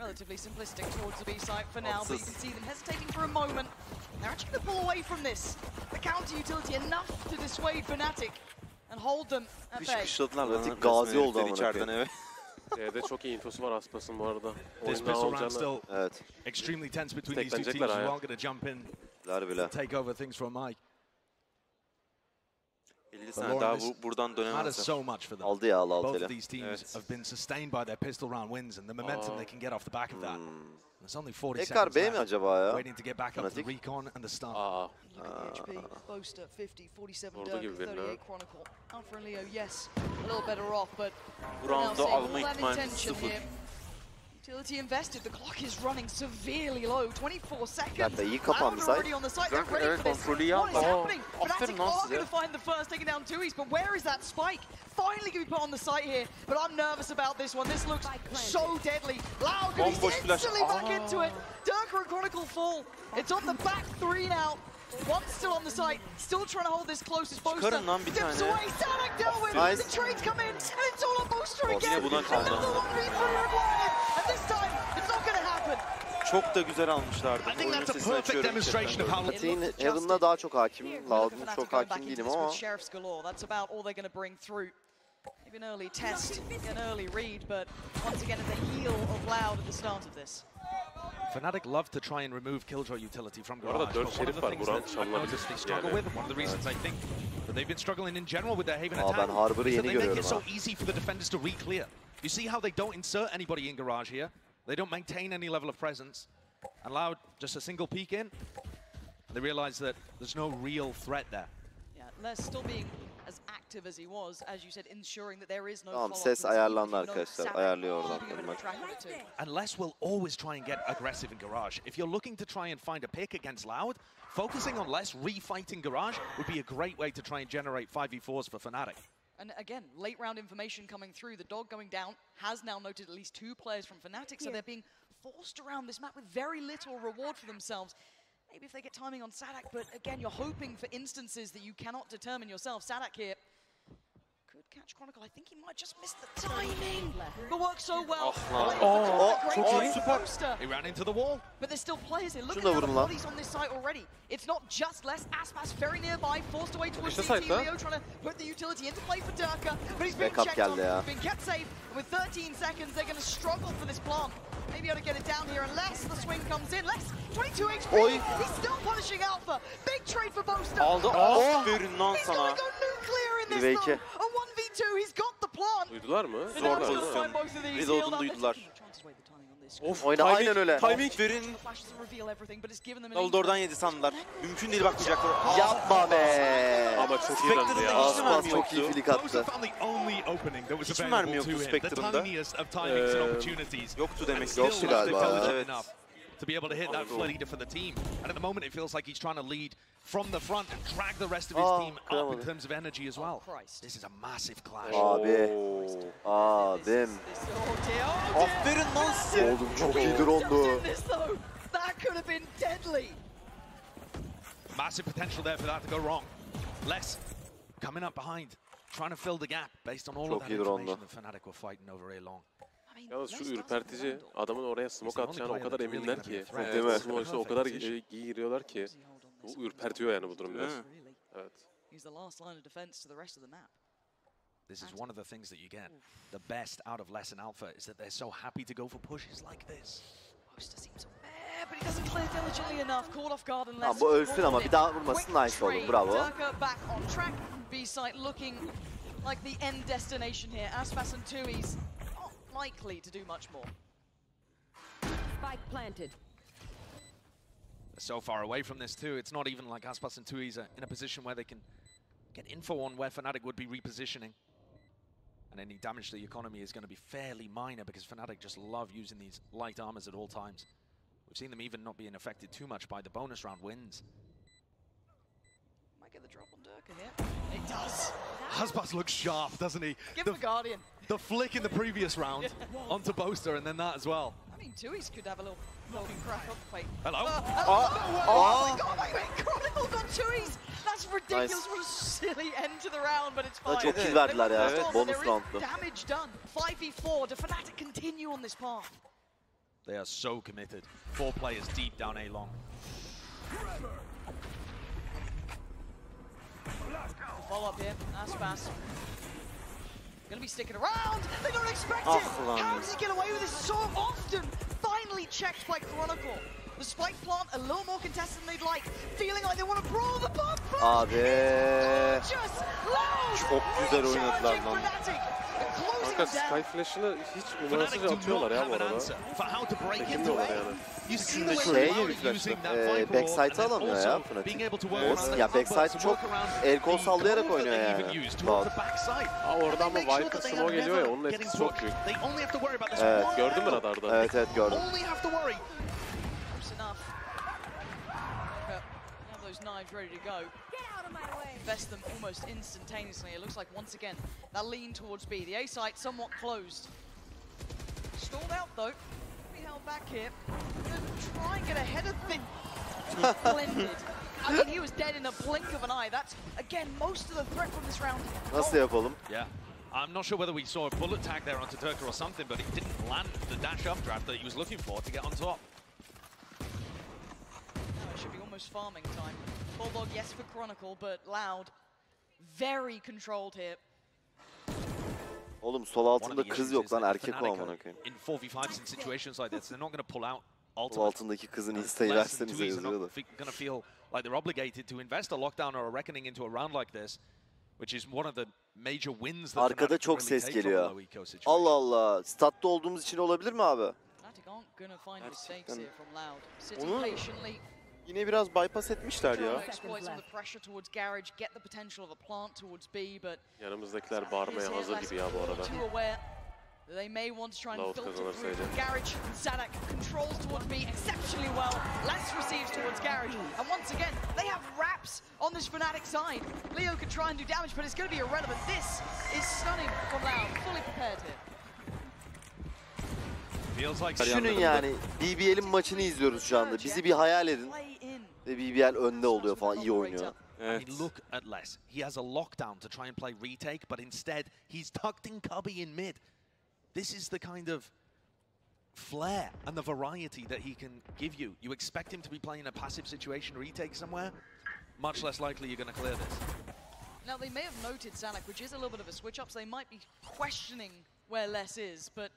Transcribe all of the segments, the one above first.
Relatively simplistic towards the B site for now, but you can see them hesitating for a moment. They're actually going to pull away from this. The counter utility enough to dissuade Fnatic and hold them at bay. Fnatic gazi oldu ama içeriden evet. C'de çok iyi infosu var Aspas'ın bu arada. This pistol round still extremely tense between these two teams. You are going to jump in, take over things from Mike. 50 sene daha buradan dönemez. Aldı ya Both of these teams have been sustained by their pistol round wins and the momentum they can get off the back of that. There's only 40 seconds left, waiting to get back up to the recon and the stun. HP, Boaster, 50, 47, Dirk, 38, Chronicle. Alpha and Leo, yes, a little better off, but now seeing all that intention here. Utility invested, the clock is running severely low, 24 seconds. Already on the site, they're ready for this. What is happening? Fnatic are going to find the first, taking down 2Es, but where is that spike? Finally going to be put on the site here, but I'm nervous about this one. This looks so deadly. Loud, he's instantly back into it. Dirk and Chronicle fall. It's on the back three now. One's still on the site, still trying to hold this close as Boaster. Dips away, Sadak dealt with. The trades come in, and it's all on Boaster again. Another 1v3 required, and this time, it's not going to happen. Çok da güzel almışlardı. I think that's a perfect demonstration of how Heaven'da daha çok hakim. Loud'un çok hakim değilim ama. That's about all they're going to bring through. Maybe an early test, an early read, but once again at the heel of Loud at the start of this. Fnatic love to try and remove Killjoy utility from Garage, but one of the things that I've noticed they struggle with, and one of the reasons I think that they've been struggling in general with their Haven attack, is that they make it so easy for the defenders to re-clear. You see how they don't insert anybody in Garage here, they don't maintain any level of presence, and Loud just a single peek in, and they realize that there's no real threat there. Yeah, Les still being as active as he was, as you said, ensuring that there is no Tamam, ses ayarlandı arkadaşlar. Ayarlıyor oradan. Unless we'll always try and get aggressive in Garage. If you're looking to try and find a pick against Loud, focusing on less refighting Garage would be a great way to try and generate 5v4s for Fnatic. And again, late round information coming through. The dog going down has now noted at least 2 players from Fnatic, so they're being forced around this map with very little reward for themselves. Maybe if they get timing on Sadak, but again, you're hoping for instances that you cannot determine yourself. Sadak here could catch Chronicle. I think he might just miss the timing. But works so well. He ran into the wall. But there's still players here. Look at the bodies on this site already. It's not just Les Aspas very nearby, forced away towards CT. Leo trying to put the utility into play for Durka, but he's been checked on, he's been kept safe. With 13 seconds, they're going to struggle for this plant. Maybe able to get it down here unless the swing comes in. Les, 22 HP. He's still punishing Alpha. Big trade for Boaster. Aldı. Aferin lan He's sana. going to go nuclear in this though. A 1v2, he's got the plant. Duydular mı? Zor pozisyon. Reload'unu duydular. Of, oyna aynen öyle. Timing verin. Oldu oradan yedi sandılar. Mümkün değil bakmayacaklar. Yapma be. Ama çok iyi döndü ya. Aspas çok iyi flick attı. Hiç mermi yoktu Spectre'ında. Yoktu demek. Yoktu galiba. Evet. To be able to hit that flood eater for the team. And at the moment it feels like he's trying to lead from the front and drag the rest of his team up in terms of energy as well. This is a massive clash. Abi. Abim. Aferin lan size. Oğlum çok iyi drone'du. That could have been deadly. Massive potential there for that to go wrong. Les coming up behind, trying to fill the gap based on all of that information that Fnatic were fighting over very long. Yalnız şu ürpertici, adamın oraya smoke atacağına o kadar eminler ki. Değil mi? Smoke'da o kadar giriyorlar ki. Bu ürpertiyor yani bu durum biraz. Evet. This is one of the things that you get. The best out of Les and Alpha is that they're so happy to go for pushes like this. But he doesn't play diligently enough. Caught off guard and Les. Bu ölsün ama bir daha vurmasın, nice oldu. Bravo. Back on track. B-site looking like the end destination here. Aspas and 2Es not likely to do much more. Spike planted. They're so far away from this too. It's not even like Aspas and 2Es are in a position where they can get info on where Fnatic would be repositioning. And any damage to the economy is going to be fairly minor because Fnatic just love using these light armors at all times. We've seen them even not being affected too much by the bonus round wins. Might get the drop on Durka here. It does. Aspas looks sharp, doesn't he? Give him a Guardian. The flick in the previous round onto Boaster and then that as well. I mean, 2Es could have a little crack up. Wait. Hello? Oh my god, wait, Chronicle got 2Es! That's ridiculous, nice. What a silly end to the round, but it's fine. Çok kill verdiler ya, bonus round'du. Damage done. 5v4, do Fnatic continue on this path? They are so committed. 4 players deep down A long. Follow up here, Aspas. Gonna be sticking around. They don't expect it. How does he get away with this so often? Finally checked by Chronicle. The spike plant a little more contested than they'd like. Feeling like they want to brawl the bomb. Abi. Çok güzel oynadılar lan. Kanka Sky Flash'ını hiç numarasızca atıyorlar ya bu arada. Çekinmiyorlar yani. Şeye girmişler. Backside'ı alamıyor ya Fnatic. Ya backside çok el kol sallayarak oynuyor yani. Orada ama Viper smoke geliyor ya, onun etkisi çok büyük. Evet. Gördün mü radarda? Evet evet gördüm. Knives ready to go. Invest them almost instantaneously. It looks like once again that lean towards B. The A site somewhat closed. Stalled out though. We held back here. Gonna try and get ahead of things. Blended. I mean, he was dead in a blink of an eye. That's again most of the threat from this round. Nasıl yapalım? Yeah. I'm not sure whether we saw a bullet tag there onto Turker or something, but he didn't land the dash updraft that he was looking for to get on top. Should be almost farming time. Bulldog, yes, for Chronicle, but Loud, very controlled here. Oğlum sol altında kız yok lan, erkek o amına koyayım. In 4v5s in situations like this, they're not going to pull out ultimate. Sol altındaki kızın insta'yı versenize yazıyor da. Going to feel like they're obligated to invest a lockdown or a reckoning into a round like this, which is one of the major wins that Arkada çok ses geliyor. Allah Allah. Statta olduğumuz için olabilir mi abi? Onu yine biraz bypass etmişler ya. Yanımızdakiler bağırmaya hazır gibi ya bu arada. They may want to try and filter through. Garage and Sadak controls towards B exceptionally well. Less receives towards Garage. And once again, they have wraps on this Fnatic side. Leo could try and do damage, but it's going to be irrelevant. This is stunning from Loud. Fully prepared here. Düşünün yani, BBL'in maçını izliyoruz şu anda. Bizi bir hayal edin. Ve BBL önde oluyor falan, iyi oynuyor. Evet. I mean, look at Les. He has a lockdown to try and play retake, but instead he's tucked in Cubby in mid. This is the kind of flair and the variety that he can give you. You expect him to be playing a passive situation retake somewhere, much less likely you're going to clear this. Now, they may have noted Sanak, which is a little bit of a switch up, so they might be questioning where Les is, but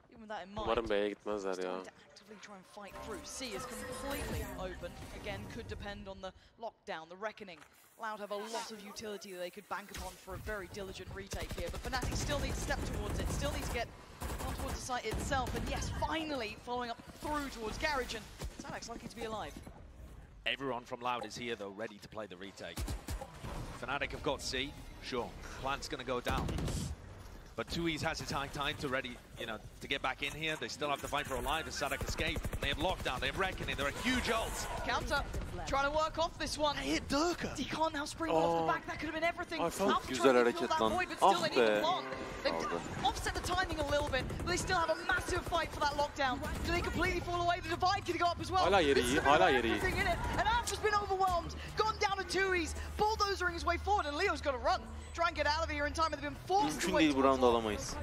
even with that in mind, umarım B'ye gitmezler ya. to actively try and fight through. C is completely open. Again, could depend on the lockdown, the reckoning. Loud have a lot of utility that they could bank upon for a very diligent retake here, but Fnatic still need to step towards it, still need to get on towards the site itself, and yes, finally following up through towards Garage, and Sanak's lucky to be alive. Everyone from Loud is here though, ready to play the retake. Fnatic have got C, sure, plant's gonna go down. But 2E's has his high time to ready, you know, to get back in here. They still have the Viper alive as Sadak escaped. They have lockdown, they have reckoning, there are huge ults. Counter, trying to work off this one. They hit Durka. He can't now spring off the back, that could have been everything. Güzel hareket lan. Ah be. They've offset the timing a little bit, but they still have a massive fight for that lockdown. Do they completely fall away? The divide could go up as well. Hala Yari iyi, hala Yari iyi. And Am's just been overwhelmed, gone down to 2E's, bulldozering his way forward, and Leo's got to run. Try and get out of here in time, and they've been forced to wait. Alamayız.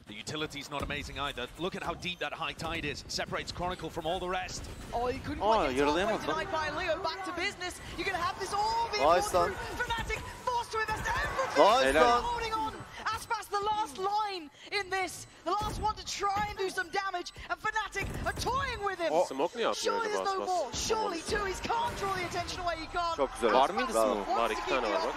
The utility's not amazing either. Look at how deep that high tide is. Separates Chronicle from all the rest. Oh, he couldn't quite get tonight by Leo. Back to business. You're going to have this all being nice through. Fnatic forced to invest everything. Nice holding on. Aspas, the last line in this. The last one to try and do some damage. And Fnatic are toying with him. Smoke ne yapıyor Surely there's no more. Surely 2E's can't draw the attention away. He can't. Çok güzel. Var mıydı smoke? Var, 2 tane var bak.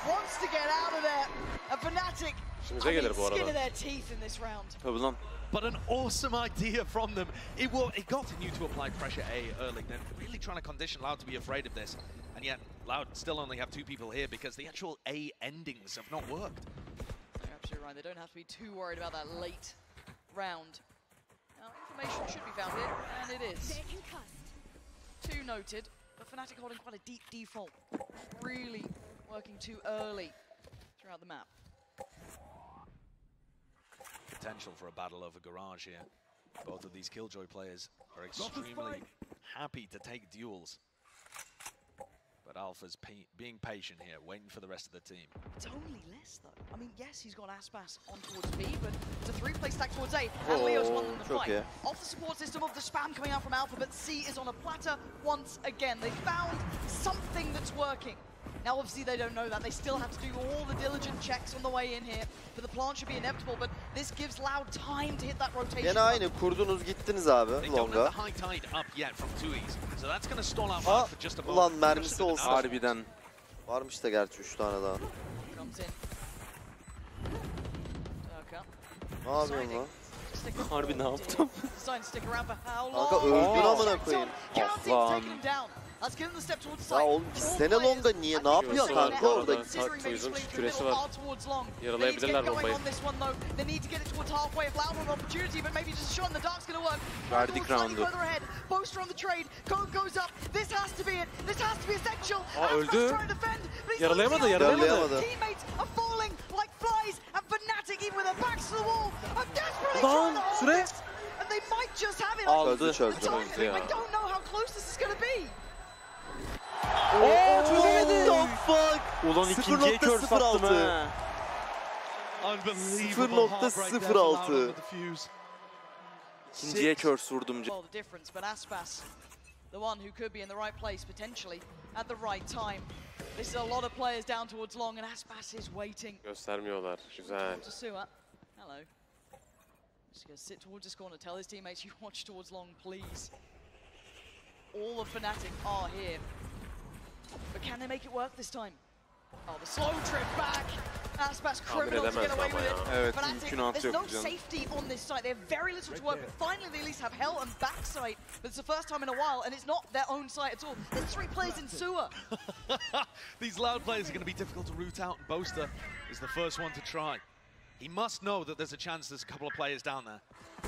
Wants to get out of there. And Fnatic, skin of their teeth in this round. Tabii lan. But an awesome idea from them. It got to to apply pressure A early. They're really trying to condition Loud to be afraid of this. And yet, Loud still only have 2 people here because the actual A endings have not worked. You're absolutely right. They don't have to be too worried about that late round. Now, information should be found here, and it is. 2 noted, but Fnatic holding quite a deep default. Really working too early throughout the map. Potential for a battle over Garage here. Both of these Killjoy players are extremely happy to take duels. But Alpha's being patient here, waiting for the rest of the team. It's only less though. I mean, yes, he's got Aspas on towards B, but it's a 3-play stack towards A, and Leo's won them the fight. Okay. Off the support system of the spam coming out from Alpha, but C is on a platter once again. They found something that's working. Now, obviously, they don't know that. They still have to do all the diligent checks on the way in here. But the plant should be inevitable, but this gives Loud time to hit that rotation. Yine aynı kurdunuz gittiniz abi longa. Ulan mermisi olsa. Harbiden. Varmış da gerçi 3 tane daha. Ne yapıyorsun lan? Harbi ne yaptım? Kanka öldün amına koyayım. Lan. Ya oğlum gitsene longa niye? Ne yapıyorsun kanka orada? Çocuğun küresi var. Yaralayabilirler bombayı. Verdik roundu. Aa öldü. Yaralayamadı, yaralamadı. Lan süre. Aldı çözdü. Ooo çözemedi. What the fuck? Ulan ikinciye kör sattım ha. 0.06. İkinciye kör surdum. The one who could be in the right place potentially at the right time. This is a lot of players down towards long, and Aspas is waiting. Göstermiyorlar. Güzel. Hello. Just gonna sit towards this corner. Tell his teammates you watch towards long, please. All of Fnatic are here, but can they make it work this time? Oh, the slow trip back. Aspas criminal to get away with it. Evet, Fnatic, there's no safety on this site. They have very little to work with. Finally, they at least have Hell and backside, but it's the first time in a while, and it's not their own site at all. There's 3 players in sewer. These Loud players are going to be difficult to root out, and Boaster is the first one to try. He must know that there's a chance there's a couple of players down there.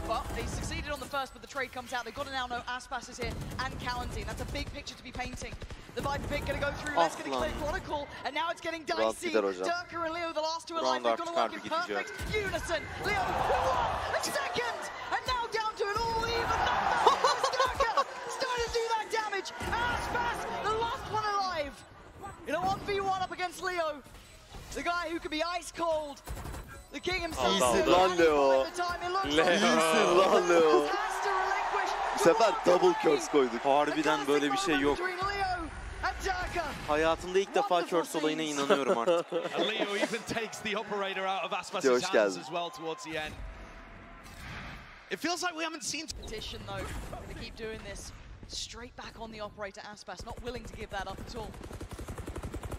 Well, they succeeded on the first, but the trade comes out. They've got to now know Aspas is here and Calentine. That's a big picture to be painting. The Viper pick going to go through. Let's get a clear Chronicle, and now it's getting dicey. Durka and Leo, the last 2 alive, they've got to work in perfect unison. Leo, a second, and now down to an all-even number. Durka starting to do that damage. Aspas, the last one alive. In a 1v1 up against Leo, the guy who could be ice cold. The king himself. İyisin lan Leo. İyisin lan Leo. Bu sefer double curse koyduk. Harbiden böyle bir şey yok. Hayatımda ilk defa curse olayına inanıyorum artık. Hoş geldin. It feels like we haven't seen competition though. Gonna keep doing this. Straight back on the operator Aspas, not willing to give that up at all.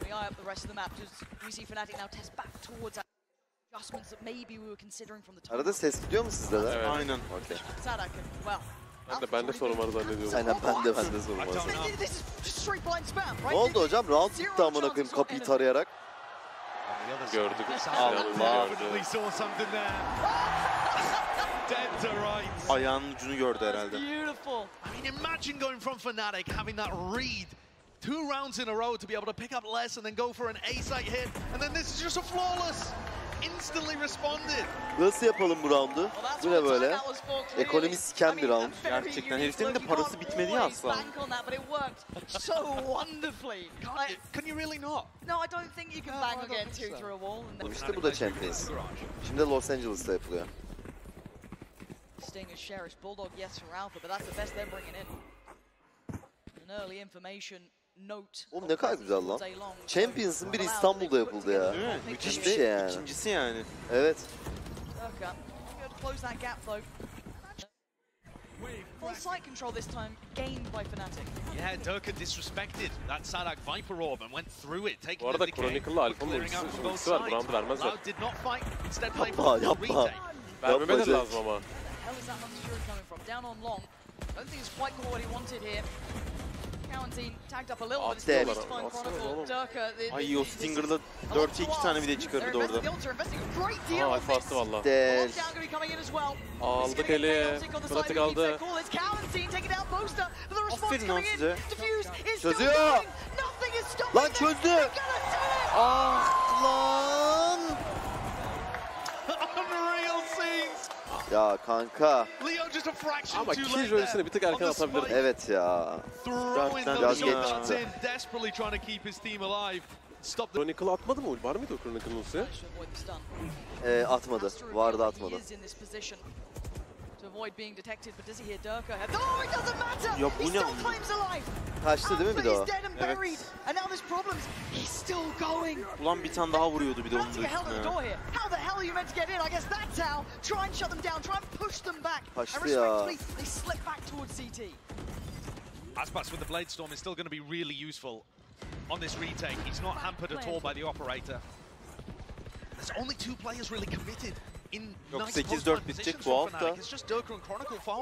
We eye up the rest of the map. We see Fnatic now test back towards adjustments that maybe we were considering from the top. Arada ses gidiyor mu sizde de? Evet. Aynen. Okay. Ben de sorun var zannediyorum. Aynen ben de sorun var. Ne oldu hocam? Round bitti amına koyayım kapıyı tarayarak. Gördük. Allah. Dead Ayağının ucunu gördü herhalde. Beautiful. I mean, imagine going from Fnatic having that read 2 rounds in a row to be able to pick up less and then go for an A-site hit, and then this is just a flawless. Instantly responded. Nasıl yapalım bu roundu? Bu ne böyle? Ekonomi siken bir round. Gerçekten heriflerin de parası bitmedi ya asla. So wonderfully. Can you really not? No, I don't think you can bang again through a wall. İşte bu da Champions. Şimdi Los Angeles'ta yapılıyor. Sting is Sheriff Bulldog, yes for Alpha, but that's the best they're bringing in. An early information note. Oğlum ne kadar güzel lan. Champions'ın biri İstanbul'da yapıldı ya. Müthiş bir şey yani. İkincisi yani. Evet. Full site control this time, gained by Fnatic. Yeah, Durka disrespected that Sadak Viper Orb and went through it, taking bu arada Chronicle'la Alpha'nın ultisi var, bu roundu vermezler. Yapma. Vermemeleri lazım ama. Down on long. I don't think it's quite what he wanted here. Calentine tagged up a little bit. Still needs to find Chronicle. Durka. Ay o Stinger'la 4'e 2 tane bir de çıkardı orada. Aa Alpha attı valla. Aldık Helli. Fnatic aldı. Aferin lan size. Çözüyor. Lan çözdü. Ah lan. Unreal scenes. Ya kanka. Ama Killjoy'sunu bir tık erken atabilirdi. Evet ya. Biraz geç çıktı. Chronicle atmadı mı? Var mıydı o Chronicle'ın ultisi? Atmadı. Vardı atmadı. Ya bu ne? Kaçtı değil mi bir de o? Evet. Ulan bir tane daha vuruyordu bir de onun üstüne. Kaçtı ya. Aspas with the Blade Storm is still going to be really useful on this retake. He's not hampered at all by the operator. There's only 2 players really committed in. Yok 8-4 bitecek bu hafta.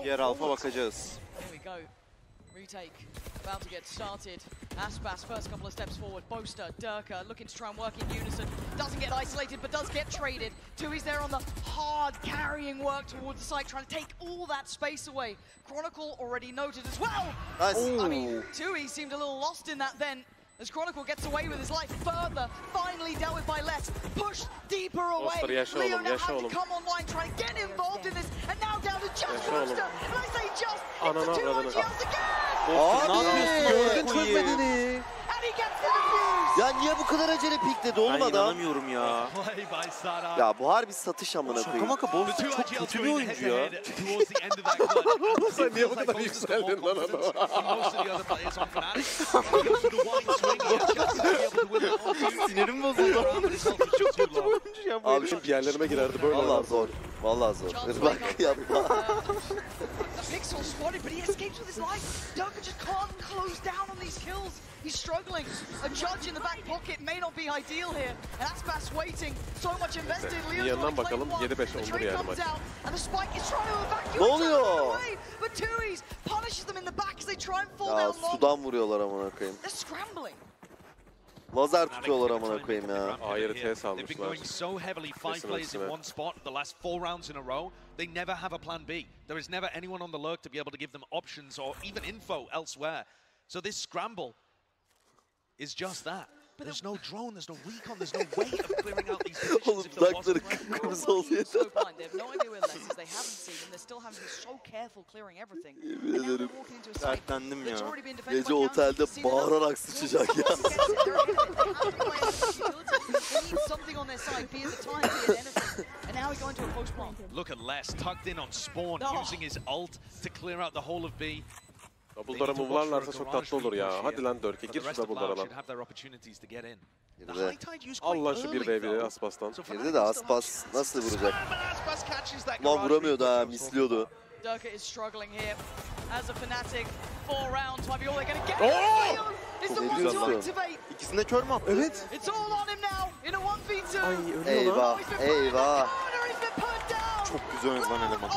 Diğer alfa bakacağız. Here we go. Retake about to get started. Aspas first couple of steps forward. Boaster, Durka looking to try and work in unison. Doesn't get isolated but does get traded. Tui's there on the hard carrying work towards the site, trying to take all that space away. Chronicle already noted as well. Nice. I mean, Tui seemed a little lost in that then. As Chronicle gets away with his life further, finally dealt with by less, pushed deeper away. Leo now had to come online, trying to get involved in this, and now down to just Boaster. And I say just, it's a 2-1 GLs again! Abi gördün çözmediğini. And he gets the defuse! Ya niye bu kadar acele pikledi oğlum Ben adam? inanamıyorum ya. Ya bu harbi satış amına Şaka koyayım. maka Boaster çok kötü bir oyuncu ya. Sen niye bu kadar yükseldin lan adama? Sinirim bozuldu. Çok kötü bir oyuncu ya. Abi şimdi yerlerime girerdi böyle. Vallahi zor. Vallahi zor. Bak yapma. Pixel spotted, but he escapes with his life. Durka just can't close down on these kills. He's struggling. A judge in the back pocket may not be ideal here. And Aspas waiting. So much invested. Leo's yandan bakalım. 7-5 olur yani maç. And the spike is trying to evacuate. Ne oluyor? But Tui's punishes them in the back as they try and fall Ya down long. sudan vuruyorlar amına koyayım. They're scrambling. Lazer tutuyorlar amına koyayım ya. Hayır test almışlar. They've been going so heavily, 5 players in one spot the last 4 rounds in a row. They never have a plan B. There is never anyone on the lurk to be able to give them options or even info elsewhere. So this scramble is just that. There's no drone, there's no recon, there's no way of clearing out these positions if there wasn't. Kırmızı oluyor. So blind, they have no idea where Les is. They haven't seen him. They're still having to be so careful clearing everything. And now they're walking into a site Dertlendim that's ya. already been defended Gece by otelde Kansas. Seen enough. bağırarak sıçacak ya. They need something on their side, be it the time, be it anything. And now we go into a post bomb. Look at Les tucked in on spawn, using his ult to clear out the whole of B. Double'lara mumlarlarsa çok tatlı olur ya. Hadi lan Dörke gir şu double'lara lan. Allah şu 1v1'i Aspas'tan. Girdi de Aspas nasıl vuracak? Ulan vuramıyordu ha, misliyordu. Durka is struggling here as a Fnatic. 4 rounds might be all they're going to get. It's the one to activate. İkisini de kör mü attı? Evet. It's all on him now in a 1v2. Ay ölüyor lan. Eyvah, eyvah. Çok güzel oynadı lan eleman.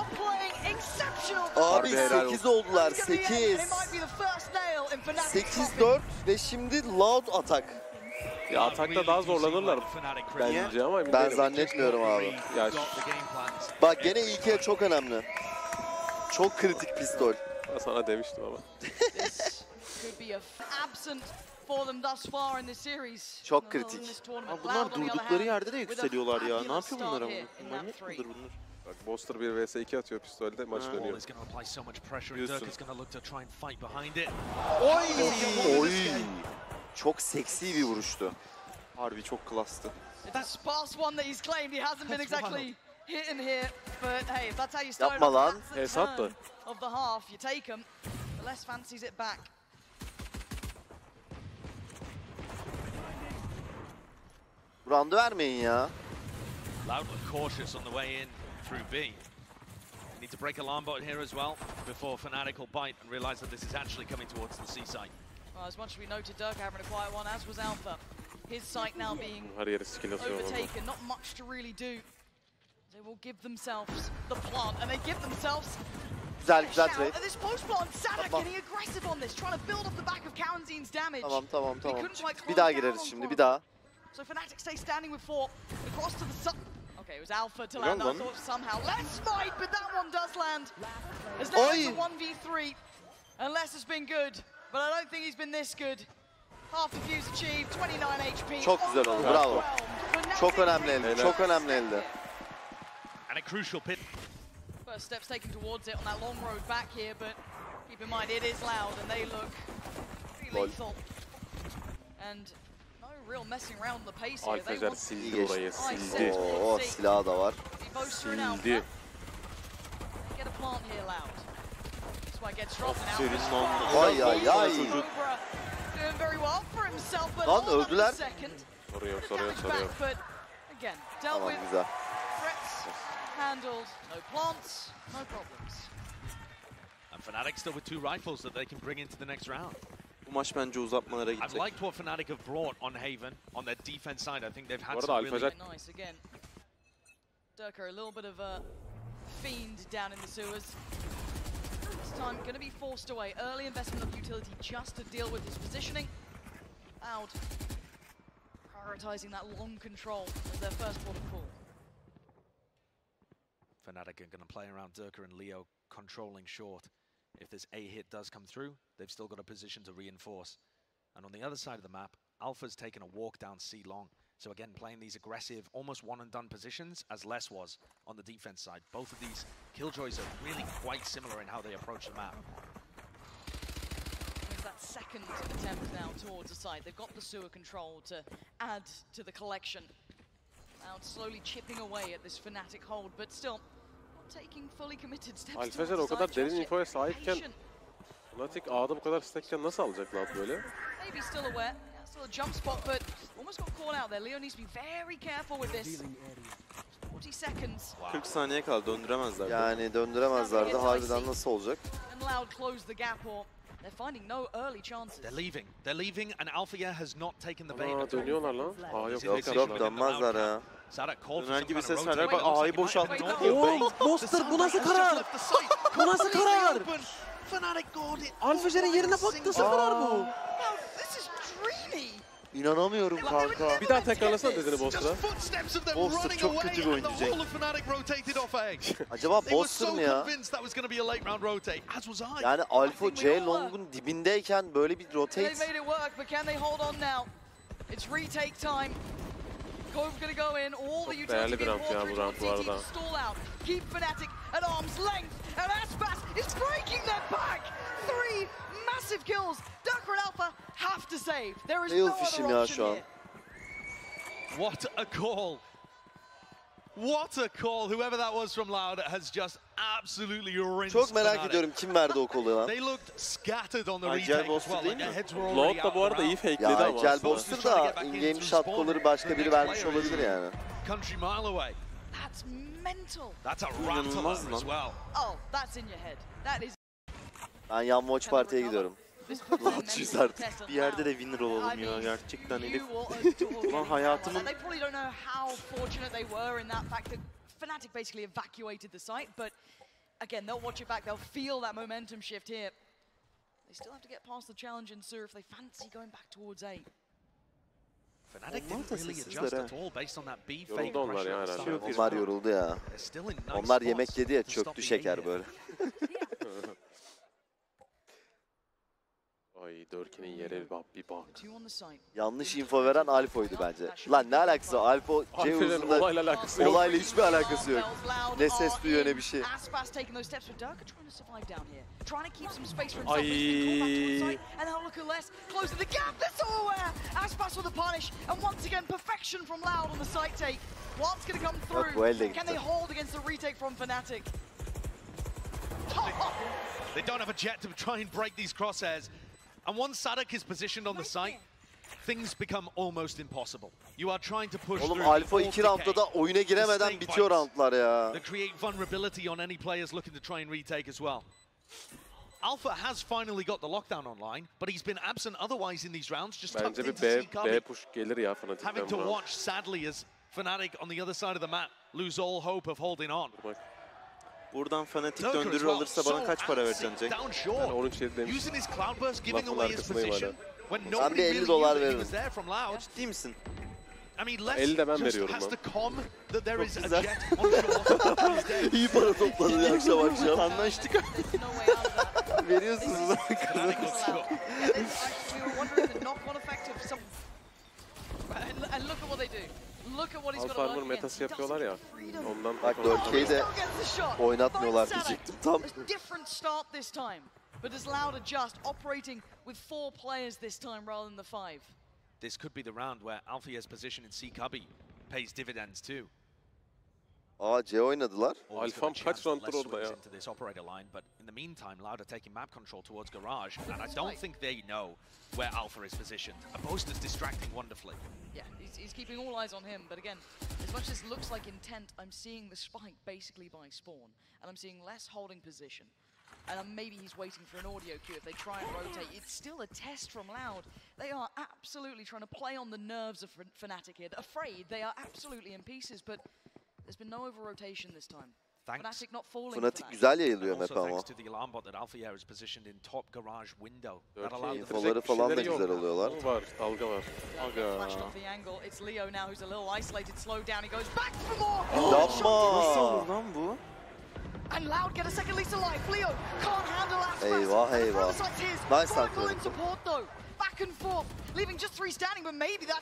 Abi 8 oldular, 8. 8-4 ve şimdi loud atak. Ya atakta daha zorlanırlar bence ama Ben zannetmiyorum abi. Ya bak gene ilk el çok önemli. Çok kritik pistol. Ben sana demiştim ama. Çok kritik. Abi bunlar durdukları yerde de yükseliyorlar ya. Ne yapıyor bunlar ama? Manyak mıdır bunlar? Bak Boaster 1 vs 2 atıyor pistolde, maç dönüyor. Oy! Çok seksi bir vuruştu. Harbi çok klastı. Yapma lan. Hesap da. Round'u vermeyin ya. Loud and cautious on the way in through B. Need to break alarm bot here as well before Fnatic will bite and realize that this is actually coming towards the C site. Well, as much as we noted Durka having a quiet one, as was Alpha. His site now being overtaken, not much to really do. They will give themselves the plant, and they give themselves güzel trade. At this post plant, Sada getting aggressive on this, trying to build off the back of Karanzin's damage. Tamam. Bir daha gireriz şimdi, bir daha. So Fnatic stay standing with 4 across to the sub. Okay, it was Alpha to land. I thought somehow less might, but that one does land. As now it's a 1v3, and Les has been good, but I don't think he's been this good. Half defuse achieved, 29 HP. Çok güzel oldu, bravo. Çok önemli elde, çok önemli elde. And a crucial pit. First steps taken towards it on that long road back here, but keep in mind it is loud and they look pretty lethal. And no real messing around the pace here. Alfajer sildi orayı, sildi. Oo, silahı da var. Sildi. Get a plant here, loud. That's why it gets dropped now. Vay ay ay. Doing very well for himself, but Lan öldüler. Soruyor. But again, dealt Tamam, with. güzel. Threats handled. No plants, no problems. And Fnatic still with 2 rifles that they can bring into the next round. Bu maç bence uzatmalara I've gidecek. liked what Fnatic have brought on Haven, on their defense side. I think they've had Bu arada some really Nice again. Durka, a little bit of a fiend down in the sewers. This time going to be forced away. Early investment of utility just to deal with his positioning. Loud. Prioritizing that long control as their first port of call. Fnatic are going to play around Durka and Leo controlling short. If this A hit does come through, they've still got a position to reinforce. And on the other side of the map, Alpha's taken a walk down C long. So again, playing these aggressive, almost one-and-done positions, as Les was on the defense side. Both of these Killjoys are really quite similar in how they approach the map. There's that second attempt now towards the side. They've got the sewer control to add to the collection. Now it's slowly chipping away at this Fnatic hold, but still not taking fully committed steps. Alfajer o kadar derin infoya sahipken Fnatic A'da bu kadar stekken nasıl alacaklar böyle? Maybe still aware. Still a jump spot, but almost got caught out there. Leo needs to be very careful with this. 40 seconds. 40 saniye kaldı, döndüremezler. Yani döndüremezlerdi. Harbiden nasıl olacak? And Loud close the gap, or they're finding no early chances. They're leaving, and Alpha has not taken the bait. Dönüyorlar lan. Aa yok. Yok dönmezler ya. Döner gibi ses verler. Bak A'yı boşalttı. Monster bu nasıl karar? Bu nasıl karar? Alfajer'in yerine bak, nasıl karar bu? İnanamıyorum kanka. Bir daha tekrarlasana dediğini Boster'a. Boster çok kötü bir oyuncu Cenk. Acaba Boster mı ya? Yani Alpha C Long'un dibindeyken böyle bir rotate. Çok değerli bir ramp ya bu ramp bu arada. Keep Fnatic at arm's length, and Aspas is breaking their back. 3 massive kills. Durka and Alpha have to save. There is no other option here. What a call! What a call! Whoever that was from Loud has just absolutely rinsed. Çok merak ediyorum kim verdi o kolu lan. They looked scattered on the retake as well. Like their heads were already Loud da bu arada iyi fakeledi ama. Ya Gel Boster da in-game shot kolları başka biri vermiş olabilir yani. Country mile away. That's mental. That's a rattler as well. Oh, that's in your head. That is. Ben yan watch partiye gidiyorum. Rahatsız artık. Bir yerde de winner olalım ya. Gerçekten Elif. Ulan hayatımın... They probably don't know how fortunate they were in that fact that Fnatic basically evacuated the site, but again, they'll watch it back, they'll feel that momentum shift here. They still have to get past the challenge in Sur if they fancy going back towards A. Fnatic didn't really adjust at all based on that B fake Yoruldu onlar ya pressure. herhalde. Onlar yoruldu ya. Onlar yemek yedi ya, çöktü şeker böyle. Ay Durka'nın yere bir bak. Yanlış info veren Alfa'ydı bence. Lan ne alakası var? Alfa C uzunda olayla hiçbir alakası yok. Ne ses duyuyor ne bir şey. Ay. Bak bu elde gitti. They don't have a jet to try and break these crosshairs. And once Sadak is positioned on the site, things become almost impossible. You are trying to push Oğlum Alfa 2 roundda da oyuna giremeden bitiyor roundlar ya. They create vulnerability on any players looking to try and retake as well. Alpha has finally got the lockdown online, but he's been absent otherwise in these rounds. Just bence bir B push gelir ya Fnatic'ten. Having to watch sadly as Fnatic on the other side of the map lose all hope of holding on. Buradan Fnatic döndürür alırsa bana kaç para vereceksin Cenk? Ben 13 demiş. Lafın arkasındayım hala. Ben bir $50 veririm. Ciddi misin? 50 de ben veriyorum lan. Çok güzel. İyi para topladı ya akşam akşam. Anlaştık. Veriyorsunuz lan. And look at what they do. Look at what he's got to work against. tası yapıyorlar ya. Ondan bak 4K'yi de oynatmıyorlar diyecektim tam. But does Loud adjust, operating with 4 players this time rather than the 5? This could be the round where Alfia's position in C cubby pays dividends too. C oynadılar. Alfam kaç round'dur orada ya? But in the meantime, Loud are taking map control towards Garage, and I don't think they know where Alpha is positioned. Abosta's distracting wonderfully. Yeah, he's keeping all eyes on him, but again, as much as it looks like intent, I'm seeing the spike basically by spawn, and I'm seeing less holding position. And maybe he's waiting for an audio cue if they try and rotate. It's still a test from Loud. They are absolutely trying to play on the nerves of Fnatic here. They're afraid, they are absolutely in pieces, but there's been no over-rotation this time. Fnatic not falling. Fnatic güzel yayılıyor map ama. Thanks to the alarm bot that Alfia is positioned in top garage window. Infoları falan da güzel oluyorlar. Var, dalga var. Flashed off the angle. It's Leo now who's a little isolated, slowed down. He goes back for more. Nasıl olur lan bu? And Loud get a second lease of life. Leo can't handle Aspas. Eyvah. Nice in support though. Back and forth, leaving just 3 standing, but maybe that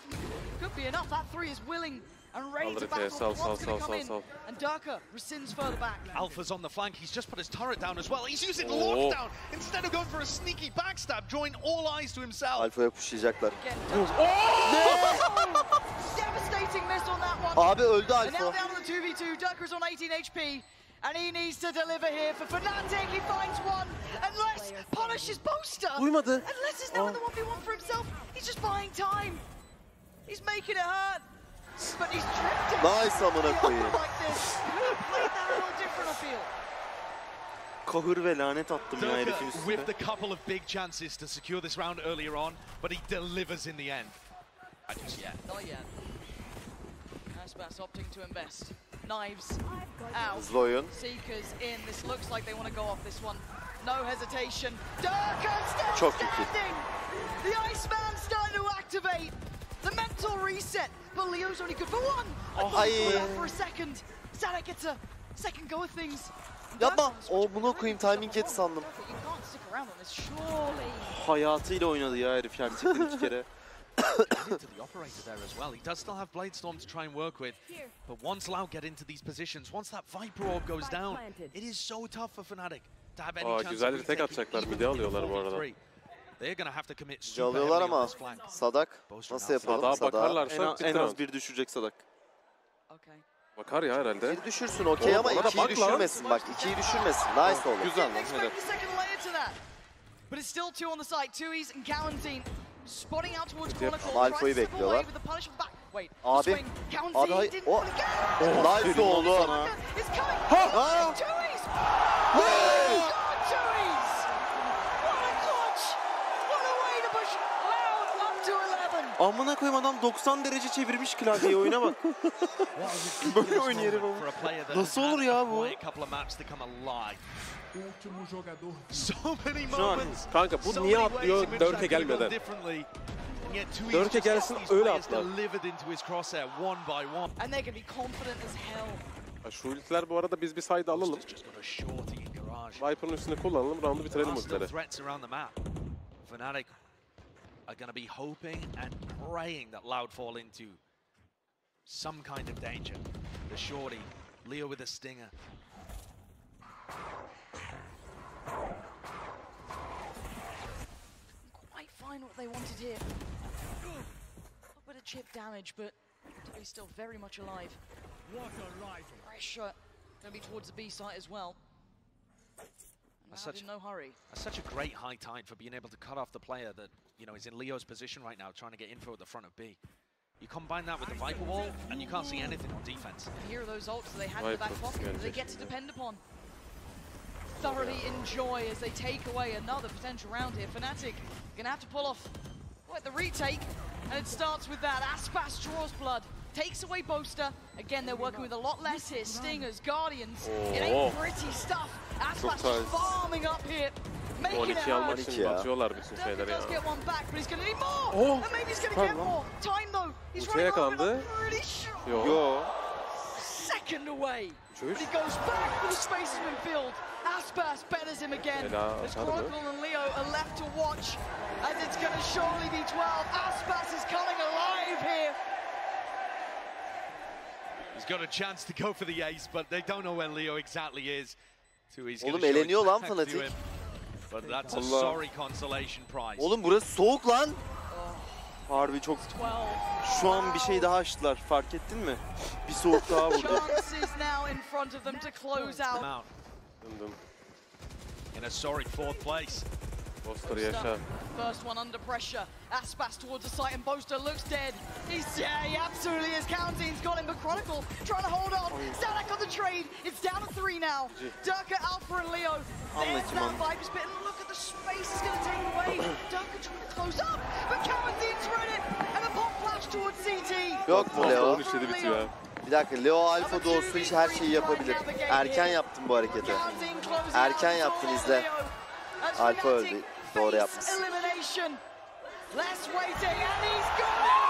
could be enough. That 3 is willing and ready to battle. What's going to come in? And Durka rescinds further back. Alpha's on the flank. He's just put his turret down as well. He's using lockdown instead of going for a sneaky backstab, drawing all eyes to himself. Alfa'ya pushlayacaklar. Devastating miss on that one. Abi öldü Alfa. And now down to the 2v2. Durka's on 18 HP. And he needs to deliver here for Fnatic. He finds one. Unless punishes Boaster. Duymadı. Unless he's now in the 1v1 for himself. He's just buying time. He's making it hurt. But he's drifting. Nice amına koyayım. Like this. Played that a little different, I feel. Kahır ve lanet attım ya herifin üstüne. With a couple of big chances to secure this round earlier on, but he delivers in the end. Not yet. Not yet. Aspas opting to invest. Knives out. Hızlı oyun. Seekers in. This looks like they want to go off this one. No hesitation. Durka still Çok standing. The Iceman starting to activate. The mental reset. But Leo's only good for 1. I thought for a second. Sadek gets a second go of things. Yapma. Buna koyayım, timing yet sandım. You can't stick around on this, surely. Hayatıyla oynadı ya herif gerçekten 2 kere. To the operator there as well. He does still have Bladestorm to try and work with, but once Loud get into these positions, once that Viper Orb goes down, it is so tough for Fnatic to have any chance. Güzel bir tek atacaklar, midi alıyorlar bu arada. They're gonna have to commit super alıyorlar heavily on ama this flank. Sadak nasıl yapalım? Sadağa bakarlarsa en az bir düşecek Sadak. Okay. Bakar ya herhalde. Bir düşürsün okey ama 2'yi düşürmesin bak, 2'yi düşürmesin. Nice olur. Güzel lan, hadi. But it's still 2 on the side. Tui's and Galantine spotting out towards Chronicle. Alfa'yı bekliyorlar. Abi, o nice oldu. Amına koyayım, adam 90 derece çevirmiş klavyeyi, oyuna bak. Böyle oynuyor herif ama. Nasıl olur ya bu? Kanka bu niye atlıyor 4'e gelmeden? 4'e gelsin öyle atlar. Şu ultiler bu arada biz bir side alalım. Viper'ın üstüne kullanalım, round'u bitirelim ultileri. Fnatic are going to be hoping and praying that Loud fall into some kind of danger. The shorty, Leo with a stinger. Quite fine what they wanted here. A bit of chip damage, but he's still very much alive. Pressure going to be towards the B site as well. In no hurry. That's such a great high tide for being able to cut off the player that, you know, is in Leo's position right now, trying to get info at the front of B. You combine that with the Viper wall, and you can't see anything on defense. Here are those ults that they had in the back pocket that they get to depend upon. Thoroughly enjoy as they take away another potential round here. Fnatic gonna have to pull off the retake, and it starts with that. Aspas draws blood, takes away Boaster. Again, they're working with a lot less here. Stingers, Guardians. It ain't pretty stuff. Aspas farming up here. Making it hard. Durka does get one back, but he's going to need more. And maybe he's going to get more. Time though. He's running low, and I'm pretty sure. Second away. But he goes back, but the space has been filled. Aspas betters him again. As Chronicle and Leo are left to watch, as it's going to surely be 12. Aspas is coming alive here. He's got a chance to go for the ace, but they don't know where Leo exactly is. Oğlum eleniyor lan fanatik. But that's a sorry consolation prize. Oğlum burası soğuk lan. Harbi çok. Şu an bir şey daha açtılar. Fark ettin mi? Bir soğuk daha vurdu. In a sorry fourth place. Boster yaşa. First one under pressure. Aspas towards the site and Boster looks dead. He absolutely is. Counting's got him, but Chronicle trying to hold on. Zadak on the trade. It's down to 3 now. Durka, Alpha and Leo. There's that Viper's bit, and look at the space it's going to take away. Durka trying to close up, but Counting's read it. And a pop flash towards CT. Yok mu Leo? Bitiyor. Bir dakika, Leo Alfa da olsa hiç her şeyi yapabilir. Erken yaptın bu hareketi. Erken yaptın, izle. Alfa öldü. Doğru yapmışsın. Let's wait and he's got it!